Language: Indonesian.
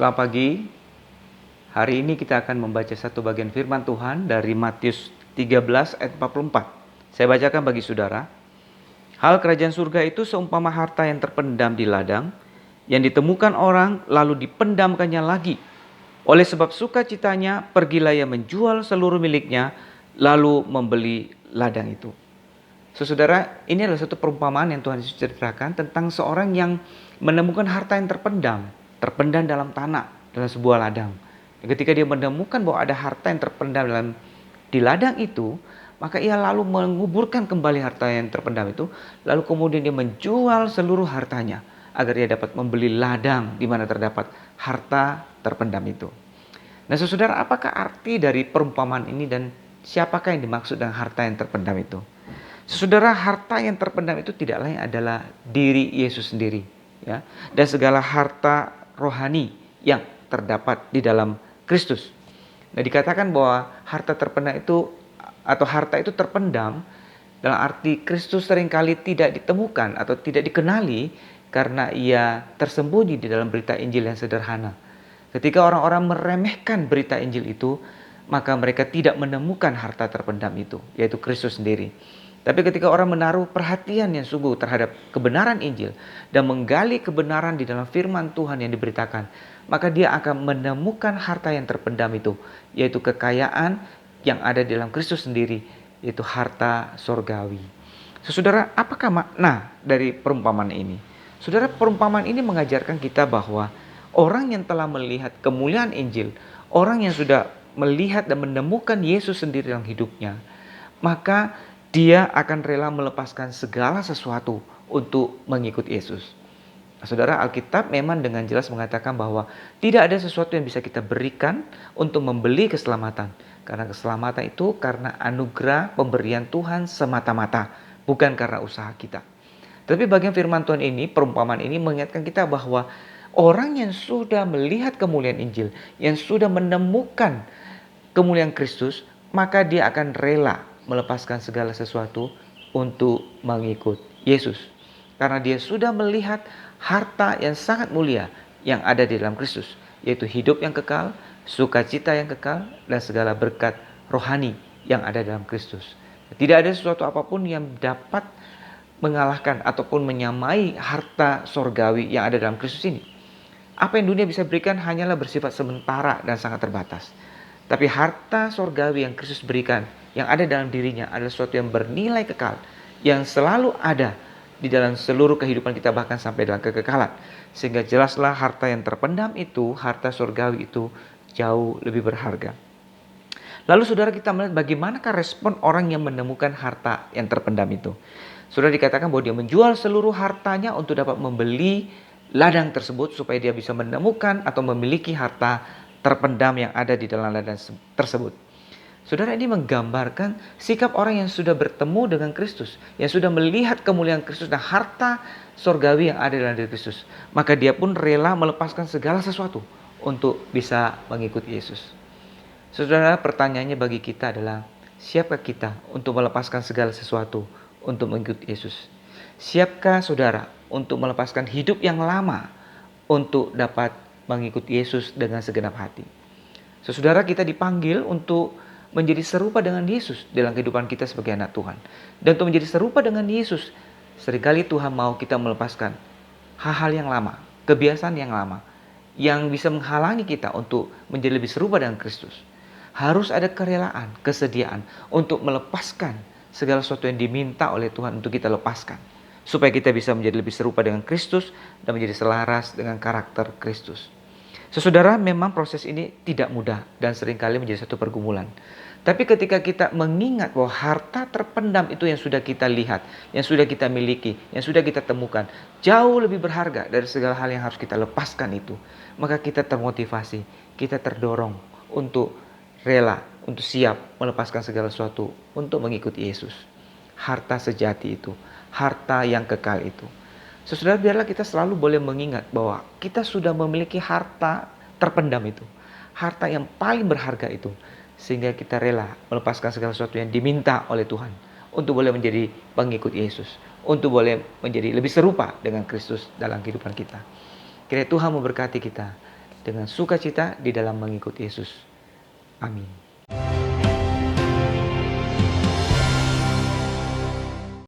Selamat pagi. Hari ini kita akan membaca satu bagian firman Tuhan dari Matius 13 ayat 44. Saya bacakan bagi saudara. Hal kerajaan surga itu seumpama harta yang terpendam di ladang, yang ditemukan orang lalu dipendamkannya lagi. Oleh sebab sukacitanya, pergilah ia menjual seluruh miliknya, lalu membeli ladang itu. Saudara, ini adalah satu perumpamaan yang Tuhan Yesus ceritakan tentang seorang yang menemukan harta yang terpendam dalam tanah, dalam sebuah ladang. Ketika dia menemukan bahwa ada harta yang terpendam di ladang itu, maka ia lalu menguburkan kembali harta yang terpendam itu, lalu kemudian dia menjual seluruh hartanya agar dia dapat membeli ladang di mana terdapat harta terpendam itu. Nah, saudara, apakah arti dari perumpamaan ini dan siapakah yang dimaksud dengan harta yang terpendam itu? Saudara, harta yang terpendam itu tidak lain adalah diri Yesus sendiri, ya, dan segala harta rohani yang terdapat di dalam Kristus. Nah, dikatakan bahwa harta terpendam itu atau harta itu terpendam dalam arti Kristus seringkali tidak ditemukan atau tidak dikenali karena ia tersembunyi di dalam berita Injil yang sederhana. Ketika orang-orang meremehkan berita Injil itu, maka mereka tidak menemukan harta terpendam itu, yaitu Kristus sendiri. Tapi ketika orang menaruh perhatian yang sungguh terhadap kebenaran Injil dan menggali kebenaran di dalam firman Tuhan yang diberitakan, maka dia akan menemukan harta yang terpendam itu, yaitu kekayaan yang ada di dalam Kristus sendiri, yaitu harta sorgawi. Saudara, apakah makna dari perumpamaan ini? Saudara, perumpamaan ini mengajarkan kita bahwa orang yang telah melihat kemuliaan Injil, orang yang sudah melihat dan menemukan Yesus sendiri dalam hidupnya, maka dia akan rela melepaskan segala sesuatu untuk mengikut Yesus. Saudara, Alkitab memang dengan jelas mengatakan bahwa tidak ada sesuatu yang bisa kita berikan untuk membeli keselamatan. Karena keselamatan itu karena anugerah pemberian Tuhan semata-mata, bukan karena usaha kita. Tapi bagian firman Tuhan ini, perumpamaan ini mengingatkan kita bahwa orang yang sudah melihat kemuliaan Injil, yang sudah menemukan kemuliaan Kristus, maka dia akan rela melepaskan segala sesuatu untuk mengikut Yesus. Karena dia sudah melihat harta yang sangat mulia yang ada di dalam Kristus, yaitu hidup yang kekal, sukacita yang kekal, dan segala berkat rohani yang ada dalam Kristus. Tidak ada sesuatu apapun yang dapat mengalahkan ataupun menyamai harta sorgawi yang ada dalam Kristus ini. Apa yang dunia bisa berikan hanyalah bersifat sementara dan sangat terbatas. Tapi harta sorgawi yang Kristus berikan, yang ada dalam dirinya adalah sesuatu yang bernilai kekal, yang selalu ada di dalam seluruh kehidupan kita bahkan sampai dalam kekekalan. Sehingga jelaslah harta yang terpendam itu, harta sorgawi itu jauh lebih berharga. Lalu saudara, kita melihat bagaimanakah respon orang yang menemukan harta yang terpendam itu. Saudara, dikatakan bahwa dia menjual seluruh hartanya untuk dapat membeli ladang tersebut supaya dia bisa menemukan atau memiliki harta terpendam yang ada di dalam ladang tersebut. Saudara, ini menggambarkan sikap orang yang sudah bertemu dengan Kristus, yang sudah melihat kemuliaan Kristus dan harta sorgawi yang ada dalam diri Kristus. Maka dia pun rela melepaskan segala sesuatu untuk bisa mengikuti Yesus. Saudara, pertanyaannya bagi kita adalah, siapkah kita untuk melepaskan segala sesuatu untuk mengikuti Yesus? Siapkah saudara untuk melepaskan hidup yang lama untuk dapat mengikuti Yesus dengan segenap hati? Saudara, kita dipanggil untuk menjadi serupa dengan Yesus dalam kehidupan kita sebagai anak Tuhan. Dan untuk menjadi serupa dengan Yesus, seringkali Tuhan mau kita melepaskan hal-hal yang lama, kebiasaan yang lama, yang bisa menghalangi kita untuk menjadi lebih serupa dengan Kristus. Harus ada kerelaan, kesediaan untuk melepaskan segala sesuatu yang diminta oleh Tuhan untuk kita lepaskan, supaya kita bisa menjadi lebih serupa dengan Kristus dan menjadi selaras dengan karakter Kristus. Saudara, memang proses ini tidak mudah dan seringkali menjadi satu pergumulan. Tapi ketika kita mengingat bahwa harta terpendam itu yang sudah kita lihat, yang sudah kita miliki, yang sudah kita temukan, jauh lebih berharga dari segala hal yang harus kita lepaskan itu, maka kita termotivasi, kita terdorong untuk rela, untuk siap melepaskan segala sesuatu untuk mengikuti Yesus. Harta sejati itu, harta yang kekal itu. Saudara, biarlah kita selalu boleh mengingat bahwa kita sudah memiliki harta terpendam itu, harta yang paling berharga itu, sehingga kita rela melepaskan segala sesuatu yang diminta oleh Tuhan untuk boleh menjadi pengikut Yesus, untuk boleh menjadi lebih serupa dengan Kristus dalam kehidupan kita. Kiranya Tuhan memberkati kita dengan sukacita di dalam mengikut Yesus. Amin.